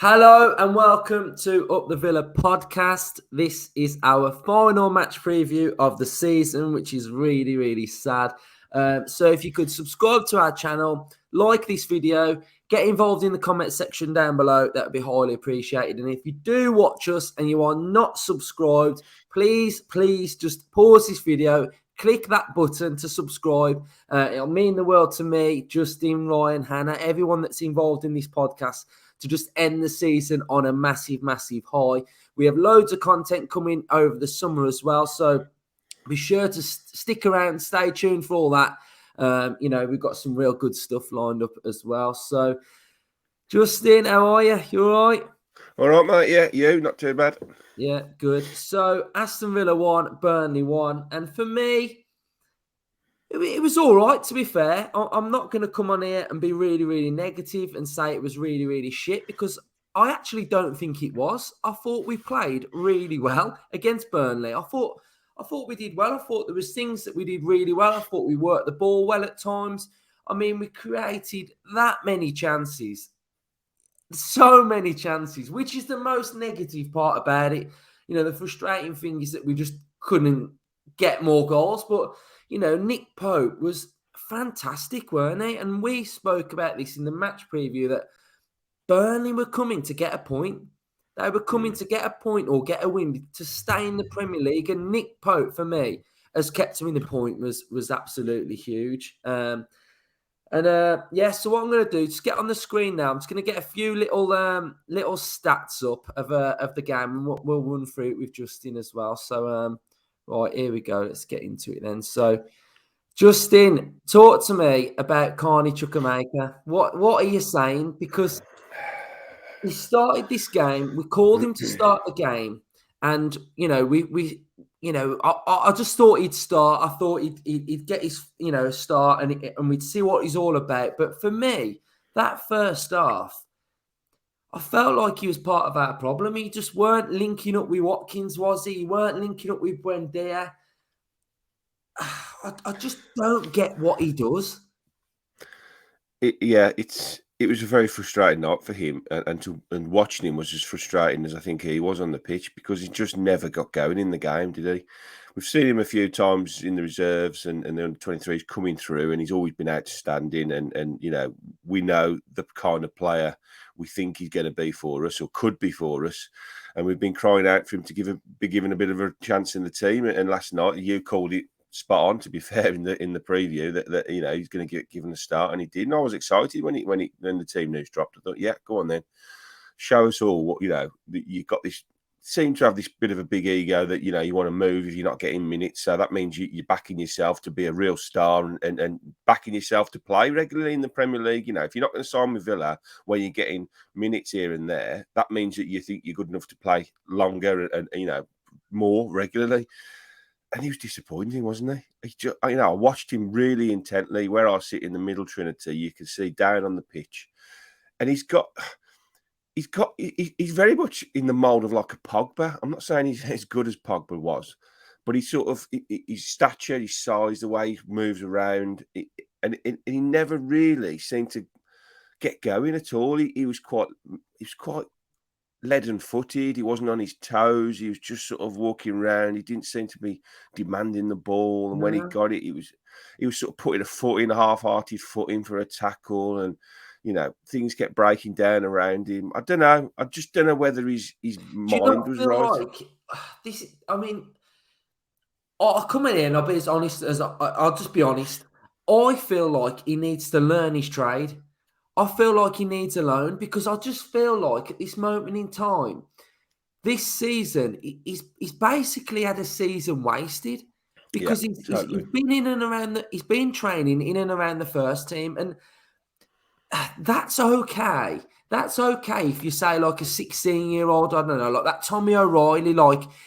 Hello and welcome to Up the Villa podcast. This is our final match preview of the season, which is really, really sad. So if you could subscribe to our channel, like this video, get involved in the comment section down below, that would be highly appreciated. And if you do watch us and you are not subscribed, please just pause this video, click that button to subscribe. It'll mean the world to me, Justin, Ryan, Hannah, everyone that's involved in this podcast, to just end the season on a massive, massive high. We have loads of content coming over the summer as well, so be sure to stick around, stay tuned for all that. We've got some real good stuff lined up as well. So, Justin, how are you? You all right? All right, mate. Yeah, you not too bad. Yeah, good. So, Aston Villa won, Burnley won, and for me, it was all right, to be fair. I'm not going to come on here and be really, really negative and say it was really, really shit, because I actually don't think it was. I thought we played really well against Burnley. I thought we did well. I thought there was things that we did really well. I thought we worked the ball well at times. I mean, we created that many chances, so many chances, which is the most negative part about it. The frustrating thing is that we just couldn't get more goals, but Nick Pope was fantastic, weren't he? And we spoke about this in the match preview, that Burnley were coming to get a point. They were coming to get a point or get a win to stay in the Premier League. And Nick Pope, for me, has kept them in the point was absolutely huge. So what I'm going to do, just get on the screen now. I'm just going to get a few little stats up of the game, and we'll run through it with Justin as well. So, right, here we go. Let's get into it then. So, Justin, talk to me about Carney Chukwuemeka. What are you saying? Because he started this game. We called him to start the game, and I just thought he'd start. I thought he'd get his start, and we'd see what he's all about. But for me, that first half, I felt like he was part of our problem. He just weren't linking up with Watkins, was he? He weren't linking up with Buendia. I just don't get what he does. It was a very frustrating night for him, and watching him was as frustrating as I think he was on the pitch, because he just never got going in the game, did he? We've seen him a few times in the reserves and the under-23s coming through, and he's always been outstanding. And we know the kind of player we think he's going to be for us, or could be for us. And we've been crying out for him to be given a bit of a chance in the team. And last night, you called it spot on, to be fair, in the preview, that he's going to get given a start, and he did. And I was excited when the team news dropped. I thought, yeah, go on then, show us all what you've got. This seem to have this bit of a big ego that you want to move if you're not getting minutes. So that means you're backing yourself to be a real star and backing yourself to play regularly in the Premier League. If you're not going to sign with Villa where you're getting minutes here and there, that means that you think you're good enough to play longer and more regularly. And he was disappointing, wasn't he? I watched him really intently. Where I sit in the middle trinity, you can see down on the pitch, and he's very much in the mould of like a Pogba. I'm not saying he's as good as Pogba was, but he's sort of his stature, his size, the way he moves around, and he never really seemed to get going at all. He was quite leaden-footed. He wasn't on his toes. He was just sort of walking around. He didn't seem to be demanding the ball. And when he got it, he was sort of putting a foot in, a half-hearted foot in for a tackle. And, things kept breaking down around him. I don't know. I just don't know whether his mind was right. I'll come in here and I'll be as honest as I'll just be honest. I feel like he needs to learn his trade. I feel like he needs a loan, because I just feel like at this moment in time, this season, he's basically had a season wasted, because he's been in and around he's been training in and around the first team, and that's okay. That's okay if you say like a 16-year-old, I don't know, like that Tommy O'Reilly,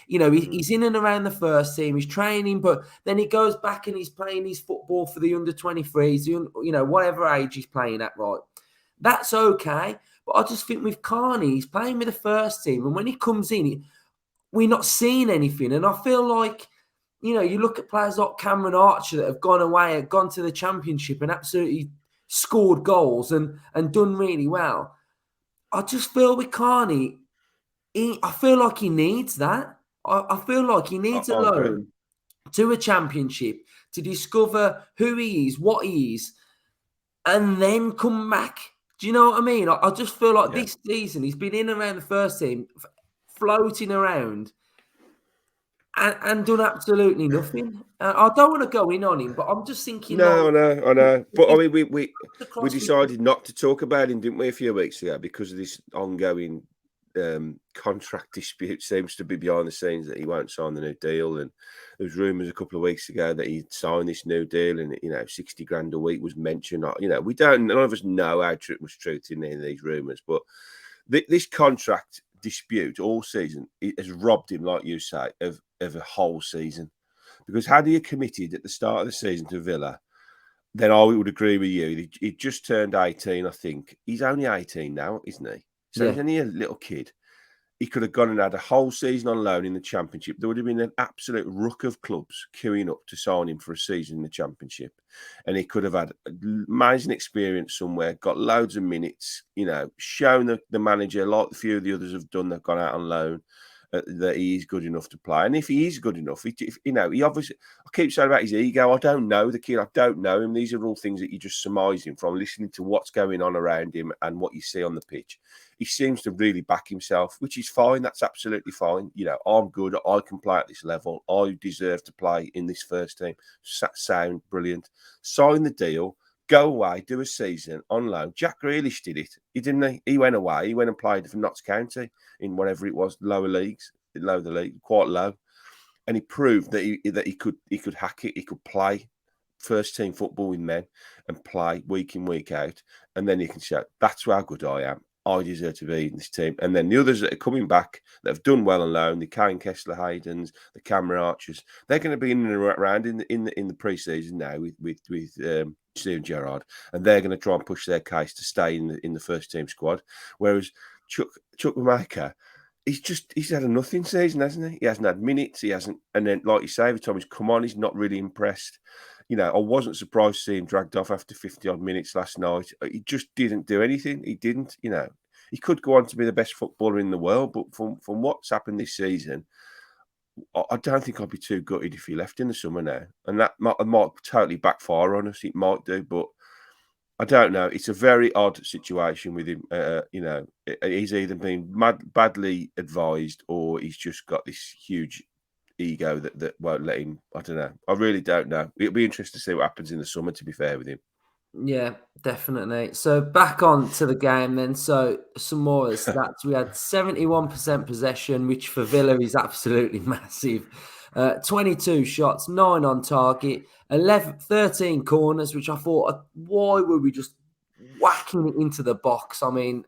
he's in and around the first team, he's training, but then he goes back and he's playing his football for the under-23s, whatever age he's playing at, right? That's okay. But I just think with Carney, he's playing with the first team, and when he comes in, we're not seeing anything. And I feel like, you look at players like Cameron Archer that have gone away, have gone to the Championship and absolutely scored goals and done really well. I just feel we can't. I feel like he needs that. I feel like he needs a I agree. loan to a championship to discover who he is, what he is, and then come back. Do you know what I mean? I just feel like Yeah. this season he's been in around the first team, floating around, and done absolutely nothing. I don't want to go in on him, but I'm just thinking like No, I know. But I he's mean, we across. decided not to talk about him, didn't we, a few weeks ago, because of this ongoing contract dispute seems to be behind the scenes that he won't sign the new deal. And there was rumours a couple of weeks ago that he'd signed this new deal, and 60 grand a week was mentioned. We don't. None of us know how much truth in any of these rumours, but this contract dispute all season has robbed him, like you say, of a whole season. Because had he committed at the start of the season to Villa, then I would agree with you. He just turned 18, I think. He's only 18 now, isn't he? So Yeah, he's only a little kid. He could have gone and had a whole season on loan in the Championship. There would have been an absolute ruck of clubs queuing up to sign him for a season in the Championship. And he could have had an amazing experience somewhere, got loads of minutes, shown the manager, like a few of the others have done, they've gone out on loan, that he is good enough to play. And if he is good enough, he obviously, I keep saying about his ego, I don't know the kid, I don't know him. These are all things that you just surmise him from listening to what's going on around him and what you see on the pitch. He seems to really back himself, which is fine. That's absolutely fine. I'm good. I can play at this level. I deserve to play in this first team. Sound brilliant. Sign the deal. Go away, do a season on loan. Jack Grealish did it. He didn't. He went away. He went and played for Notts County in whatever it was, lower leagues, lower the league, quite low, and he proved that he could hack it. He could play first team football with men and play week in, week out, and then you can shout, "That's how good I am. I deserve to be in this team." And then the others that are coming back that have done well on loan, the Kane Kessler Haydens, the Cameron Archers, they're going to be in and around in the pre-season now with Steven Gerrard, and they're going to try and push their case to stay in the first team squad. Whereas Chuck Maker, he's had a nothing season, hasn't he? He hasn't had minutes. He hasn't, and then like you say, every time he's come on, he's not really impressed. I wasn't surprised to see him dragged off after 50 odd minutes last night. He just didn't do anything. He didn't. He could go on to be the best footballer in the world, but from what's happened this season, I don't think I'd be too gutted if he left in the summer now. And that might totally backfire on us. It might do, but I don't know. It's a very odd situation with him. He's either been badly advised or he's just got this huge ego that won't let him. I don't know. I really don't know. It'll be interesting to see what happens in the summer, to be fair with him. yeah, definitely. So back on to the game then. So some more stats. We had 71% possession, which for Villa is absolutely massive. 22 shots, 9 on target, 13 corners, which I thought, why were we just whacking it into the box? I mean,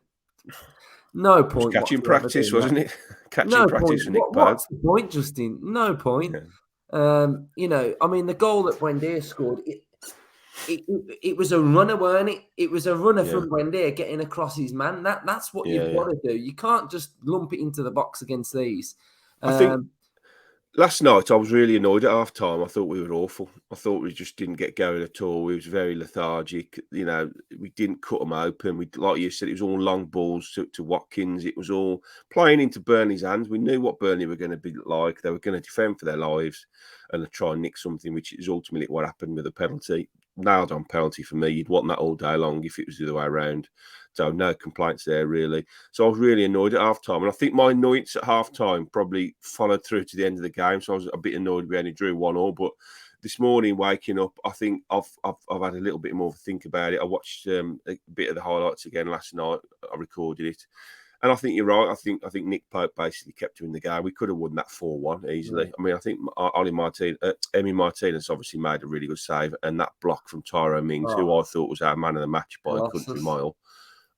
no It was point catching whatsoever practice, doing that. wasn't it? Catching No point. practice for Nick Pope. What's the point, Justin? No point. Yeah. I mean, the goal that Buendia scored, it was a runner, weren't it? It was a runner Yeah. from Buendia getting across his man. That's what you've got to do. You can't just lump it into the box against these. I think last night I was really annoyed at half time. I thought we were awful. I thought we just didn't get going at all. We was very lethargic. We didn't cut them open. We, like you said, it was all long balls to Watkins. It was all playing into Burnley's hands. We knew what Burnley were going to be like. They were going to defend for their lives and try and nick something, which is ultimately what happened with the penalty. Nailed on penalty for me. You'd want that all day long if it was the other way around. So no complaints there, really. So I was really annoyed at half time. And I think my annoyance at half time probably followed through to the end of the game. So I was a bit annoyed we only drew 1-1. But this morning, waking up, I think I've had a little bit more of a think about it. I watched a bit of the highlights again last night. I recorded it. And I think you're right. I think Nick Pope basically kept him in the game. We could have won that 4-1 easily. Yeah. I mean, I think Emi Martinez obviously made a really good save. And that block from Tyrone Mings, who I thought was our man of the match by a country mile,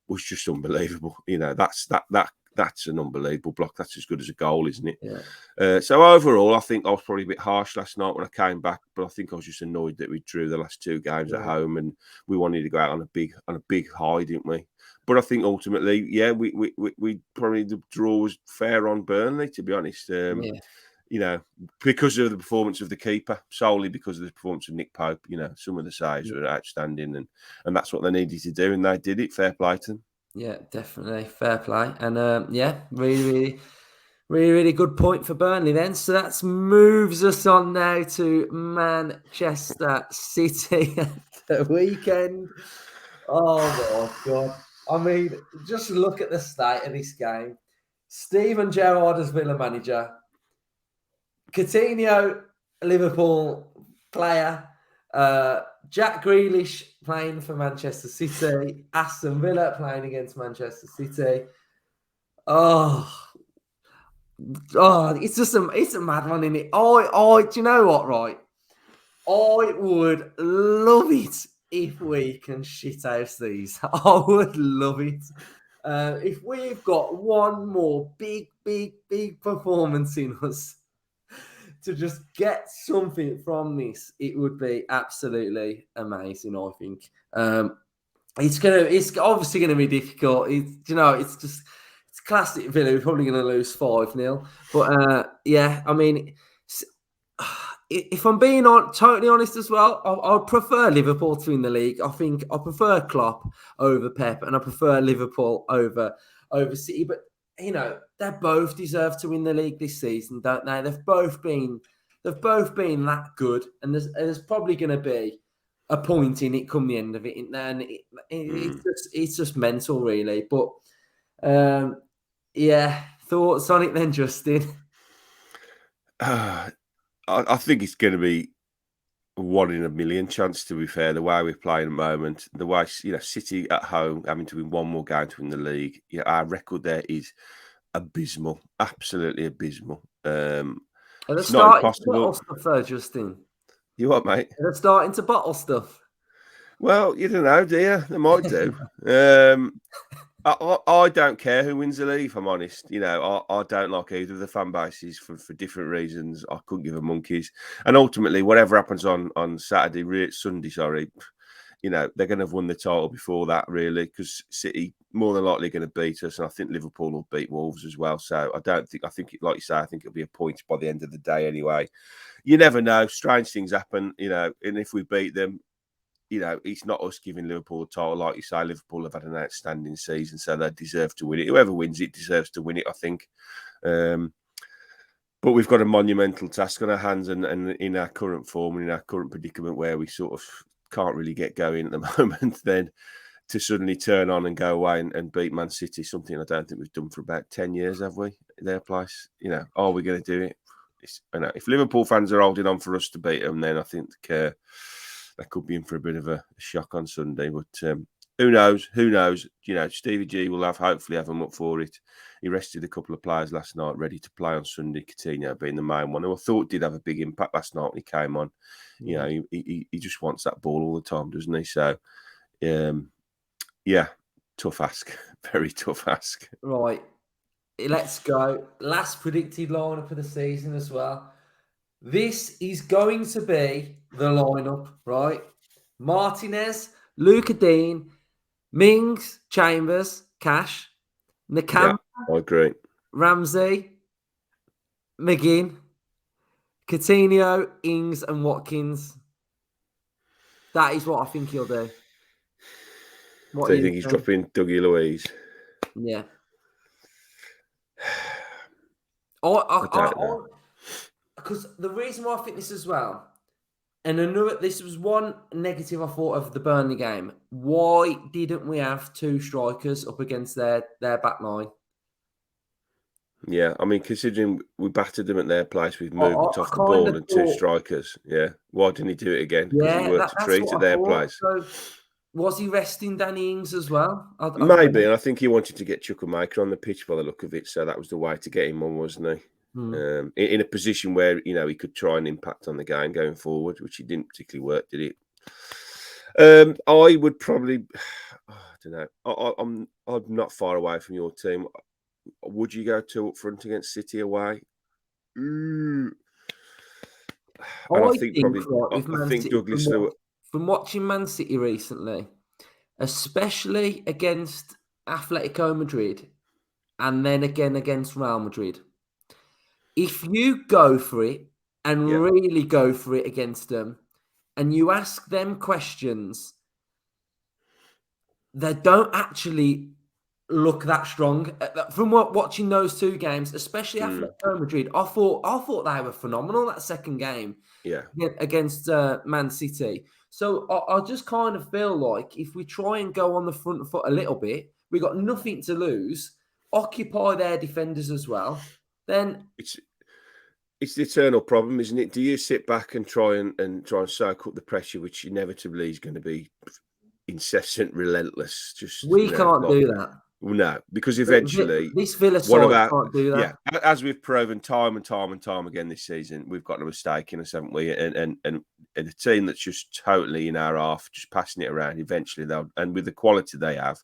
was just unbelievable. That's an unbelievable block. That's as good as a goal, isn't it? Yeah. So overall, I think I was probably a bit harsh last night when I came back, but I think I was just annoyed that we drew the last 2 games at home and we wanted to go out on a big high, didn't we? But I think ultimately, yeah, we probably the draw was fair on Burnley, to be honest. Because of the performance of the keeper, solely because of the performance of Nick Pope. Some of the saves were outstanding, and that's what they needed to do, and they did it. Fair play to them. Yeah, definitely. Fair play. And yeah, really good point for Burnley then. So that moves us on now to Manchester City at the weekend. Oh my God. I mean, just look at the state of this game. Steven Gerrard as Villa manager, Coutinho, Liverpool player, Jack Grealish playing for Manchester City, Aston Villa playing against Manchester City. Oh, it's a mad one, isn't it? Do you know what? Right, I would love it if we can shit house these. I would love it. If we've got one more big performance in us to just get something from this, it would be absolutely amazing. I think it's obviously gonna be difficult. It's classic Villa. We're probably gonna lose 5-0. But yeah, I mean, if I'm being totally honest as well, I prefer Liverpool to win the league. I think I prefer Klopp over Pep, and I prefer Liverpool over City. But they both deserve to win the league this season, don't they? They've both been that good, and there's probably going to be a point in it come the end of it, and it's just mental, really. But yeah, thoughts on it then, Justin? I think it's going to be 1 in a million chance, to be fair, the way we're playing at the moment, the way, City at home having to win one more game to win the league. Yeah, our record there is abysmal, absolutely abysmal. Are they It's not starting to bottle impossible. stuff though, Justin? You what, mate? Are they starting to bottle stuff? Well, you don't know, do you? They might do. I don't care who wins the league, if I'm honest. I don't like either of the fan bases for different reasons. I couldn't give a monkeys. And ultimately, whatever happens on Sunday, sorry, they're going to have won the title before that, really, because City more than likely going to beat us, and I think Liverpool will beat Wolves as well. So I think, like you say, I think it'll be a point by the end of the day anyway. You never know. Strange things happen, and if we beat them, it's not us giving Liverpool a title. Like you say, Liverpool have had an outstanding season, so they deserve to win it. Whoever wins it deserves to win it, I think. But we've got a monumental task on our hands, and in our current form and in our current predicament where we sort of can't really get going at the moment, then to suddenly turn on and go away and beat Man City, something I don't think we've done for about 10 years, have we? Their place. Are we going to do it? If Liverpool fans are holding on for us to beat them, then I think that could be in for a bit of a shock on Sunday. But who knows? Who knows? Stevie G will hopefully have them up for it. He rested a couple of players last night ready to play on Sunday, Coutinho being the main one, who I thought did have a big impact last night when he came on. He just wants that ball all the time, doesn't he? So, yeah, tough ask. Very tough ask. Right, let's go. Last predicted lineup of the season as well. This is going to be the lineup, right? Martinez, Luca Dean, Mings, Chambers, Cash, Yeah, Nakam, I agree. Ramsey, McGinn, Coutinho, Ings, and Watkins. That is what I think he'll do. What So are you you think he's doing? dropping Dougie Louise? Yeah. I don't know. Because the reason why I think this as well, and this was one negative I thought of the Burnley game. Why didn't we have two strikers up against their back line? Yeah, I mean, considering we battered them at their place with I, movement I, off I the kind ball of and two thought, strikers, yeah. Why didn't he do it again? Because he yeah, worked a that's treat at what I their thought. place. So was he resting Danny Ings as well? I don't Maybe, know. and I think he wanted to get Chukwuemeka on the pitch by the look of it, so that was the way to get him on, wasn't he? Hmm. In a position where he could try and impact on the game going forward, which he didn't particularly work, did it? I would probably, I don't know. I'm not far away from your team. Would you go two up front against City away? Mm. And I I think think probably, right I with Man think City Douglas Lewis. from watching Man City recently, especially against Atletico Madrid, and then again against Real Madrid. If you go for it and Yeah, really go for it against them, and you ask them questions, they don't actually. look that strong. From watching those two games, especially after Real Madrid, I thought they were phenomenal that second game Yeah. against Man City. So I just kind of feel like if we try and go on the front foot a little bit, we got nothing to lose. Occupy their defenders as well. Then It's the eternal problem, isn't it? Do you sit back and try and soak up the pressure, which inevitably is going to be incessant, relentless? Just we can't like do that. well, no, because eventually This Villa one of side our can't do that. as we've proven time and time and time again this season, we've got a mistake in us, haven't we? And a team that's just totally in our half, just passing it around. Eventually, and with the quality they have,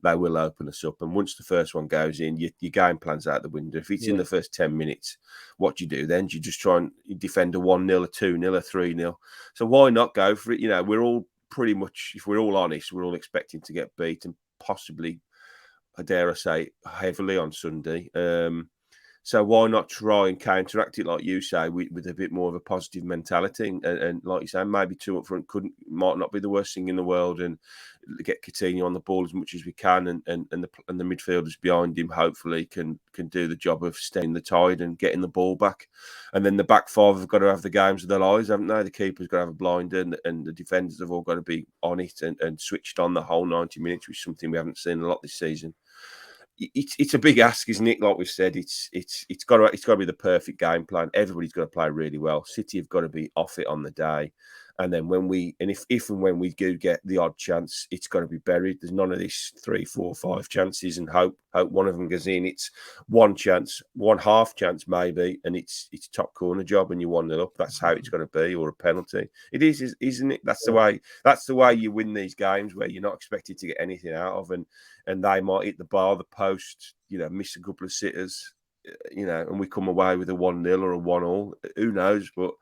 they will open us up. And once the first one goes in, your game plan's out the window. If it's in the first 10 minutes, what do you do then? Do you just try and defend a 1-0, a 2-0, a 3-0? So why not go for it? We're all pretty much, if we're all honest, we're all expecting to get beat and possibly, I dare I say, heavily on Sunday. So why not try and counteract it, like you say, with a bit more of a positive mentality? And like you say, maybe two up front might not be the worst thing in the world, and get Coutinho on the ball as much as we can, and the midfielders behind him hopefully can do the job of staying the tide and getting the ball back. And then the back five have got to have the games of their lives, haven't they? The keeper's got to have a blinder, and the defenders have all got to be on it and switched on the whole 90 minutes, which is something we haven't seen a lot this season. It's a big ask, isn't it? Like we've said, it's got to be the perfect game plan. Everybody's got to play really well. City have got to be off it on the day, and then if and when we do get the odd chance, it's got to be buried. There's none of this 3, 4, 5 chances and hope one of them goes in. It's one chance, one half chance maybe, and it's top corner job, and you 1-0 up. That's how it's going to be, or a penalty. It is, isn't it? That's the way. That's the way you win these games, where you're not expected to get anything out of, and they might hit the bar, the post, miss a couple of sitters, and we come away with a 1-0 or a 1-1. Who knows? But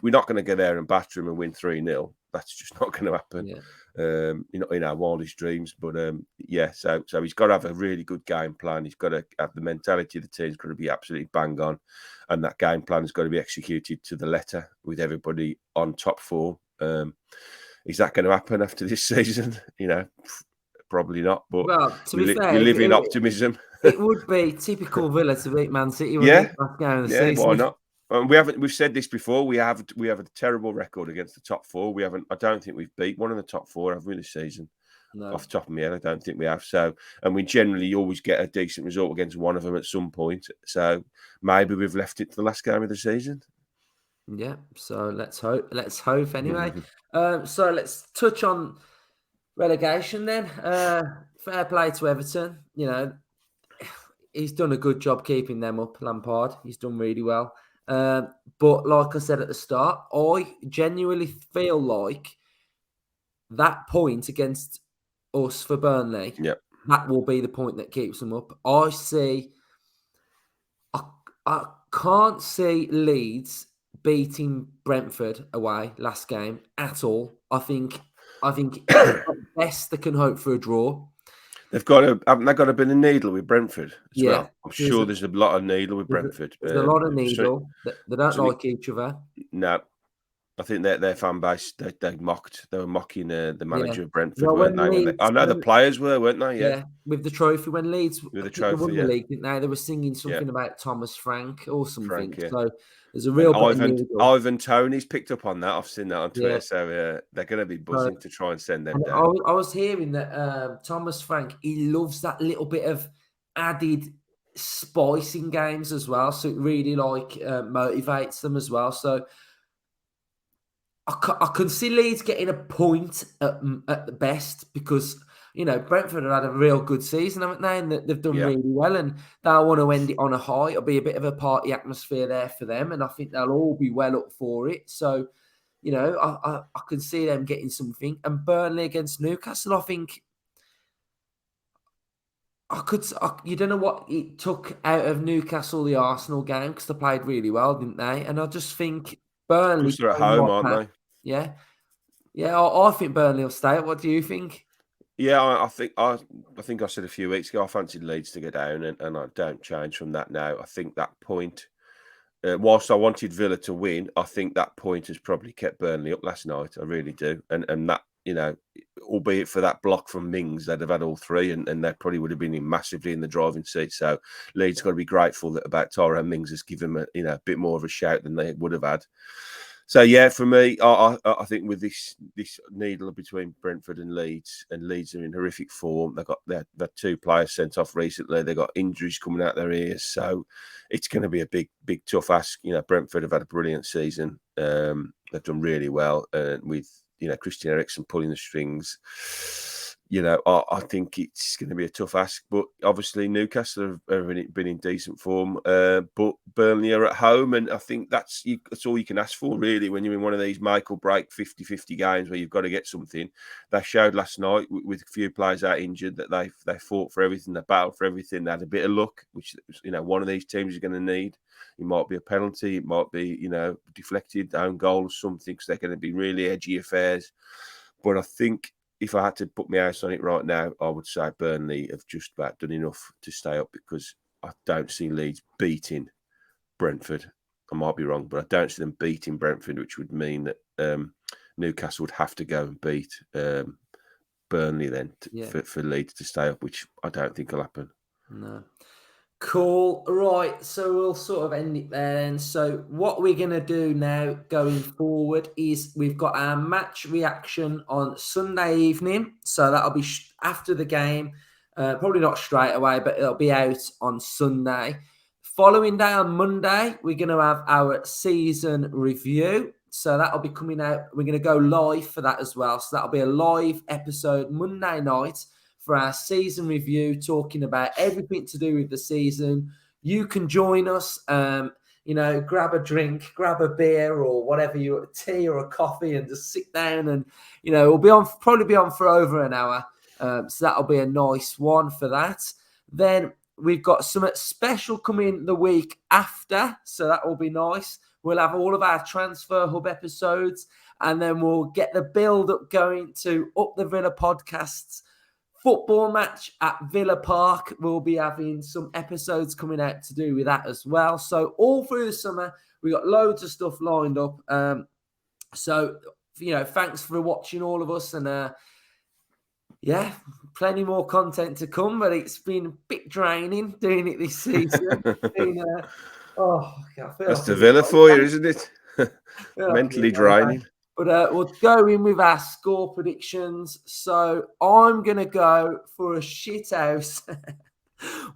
we're not going to go there and batter them and win 3-0. That's just not going to happen. In our wildest dreams. But so he's got to have a really good game plan. He's got to have the mentality of the team's got to be absolutely bang on, and that game plan has got to be executed to the letter with everybody on top form. Is that going to happen after this season? Probably not, but to be fair, we live in optimism. It would be typical Villa to beat Man City. Last game of the season. Why not? We've said this before. We have a terrible record against the top four. I don't think we've beat one of the top four, have we, this season? No. Off the top of my head, I don't think we have. So, and we generally always get a decent result against one of them at some point. So maybe we've left it to the last game of the season. Yeah. So let's hope. Let's hope anyway. So let's touch on relegation then. Fair play to Everton. He's done a good job keeping them up, Lampard. He's done really well. But like I said at the start, I genuinely feel like that point against us for Burnley, that will be the point that keeps them up. I can't see Leeds beating Brentford away last game at all. I think at best they can hope for a draw. Haven't they got a bit of needle with Brentford as well? I'm sure there's a lot of needle with Brentford. There's a lot of needle. They don't like each other. No. I think their fan base, they were mocking the manager of Brentford, weren't they? I know the players were, weren't they? Yeah, with the trophy. When Leeds with the trophy, won the league, didn't they? They were singing something about Thomas Frank or something. So there's a real Ivan Toney's picked up on that. I've seen that on Twitter. So they're going to be buzzing to try and send them down. I was hearing that Thomas Frank, he loves that little bit of added spice in games as well. So it really motivates them as well. So I can see Leeds getting a point at the best because, Brentford have had a real good season, haven't they? And they've done really well, and they'll want to end it on a high. It'll be a bit of a party atmosphere there for them, and I think they'll all be well up for it. So, I can see them getting something. And Burnley against Newcastle, I think you don't know what it took out of Newcastle, the Arsenal game, because they played really well, didn't they? And I just think Burnley... Because they're at home, aren't they? Yeah. I think Burnley will stay. What do you think? Yeah, I think I said a few weeks ago I fancied Leeds to go down, and I don't change from that now. I think that point, whilst I wanted Villa to win, I think that point has probably kept Burnley up last night. I really do, and that albeit for that block from Mings, they'd have had all three, and they probably would have been massively in the driving seat. So Leeds got to be grateful that about Tyrone Mings has given them a bit more of a shout than they would have had. So yeah, for me, I think with this needle between Brentford and Leeds are in horrific form. They've had two players sent off recently. They've got injuries coming out their ears, so it's going to be a big tough ask. Brentford have had a brilliant season. They've done really well, with Christian Eriksen pulling the strings. I think it's going to be a tough ask, but obviously Newcastle have been in decent form, but Burnley are at home, and I think that's all you can ask for, really, when you're in one of these make or break 50-50 games where you've got to get something. They showed last night with a few players out injured that they fought for everything, they battled for everything, they had a bit of luck, which one of these teams is going to need. It might be a penalty, it might be deflected own goal or something, because they're going to be really edgy affairs. But I think, if I had to put my house on it right now, I would say Burnley have just about done enough to stay up, because I don't see Leeds beating Brentford. I might be wrong, but I don't see them beating Brentford, which would mean that Newcastle would have to go and beat Burnley then for Leeds to stay up, which I don't think will happen. No. Cool. Right. So we'll sort of end it there then. So what we're going to do now going forward is we've got our match reaction on Sunday evening. So that'll be after the game. Probably not straight away, but it'll be out on Sunday. Following day on Monday, we're going to have our season review. So that'll be coming out. We're going to go live for that as well. So that'll be a live episode Monday night for our season review, talking about everything to do with the season. You can join us, grab a drink, grab a beer or whatever, a tea or a coffee, and just sit down and, we'll probably be on for over an hour. So that'll be a nice one for that. Then we've got something special coming the week after. So that will be nice. We'll have all of our Transfer Hub episodes, and then we'll get the build up going to Up the Villa podcasts. Football match at Villa Park. We'll be having some episodes coming out to do with that as well. So all through the summer, we got loads of stuff lined up. So thanks for watching all of us, and plenty more content to come. But it's been a bit draining doing it this season. That's the Villa for you, isn't it? Mentally draining. But we'll go in with our score predictions. So I'm going to go for a shit house.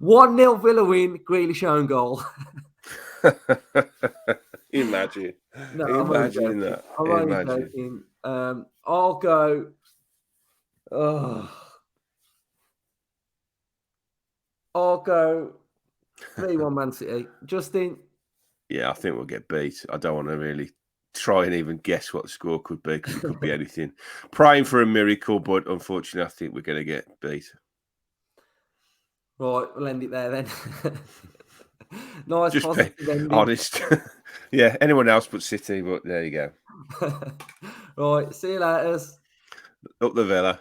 1-0 Villa win, Grealish own goal. Imagine. No, Imagine that. I'm only joking. I'll go... I'll go 3-1 Man City. Justin? Yeah, I think we'll get beat. I don't want to really try and even guess what the score could be, because it could be anything. Praying for a miracle, but unfortunately, I think we're going to get beat. Right, we'll end it there then. Nice, just positive ending. Honest. Yeah, anyone else but City, but there you go. Right, see you later. Up the Villa.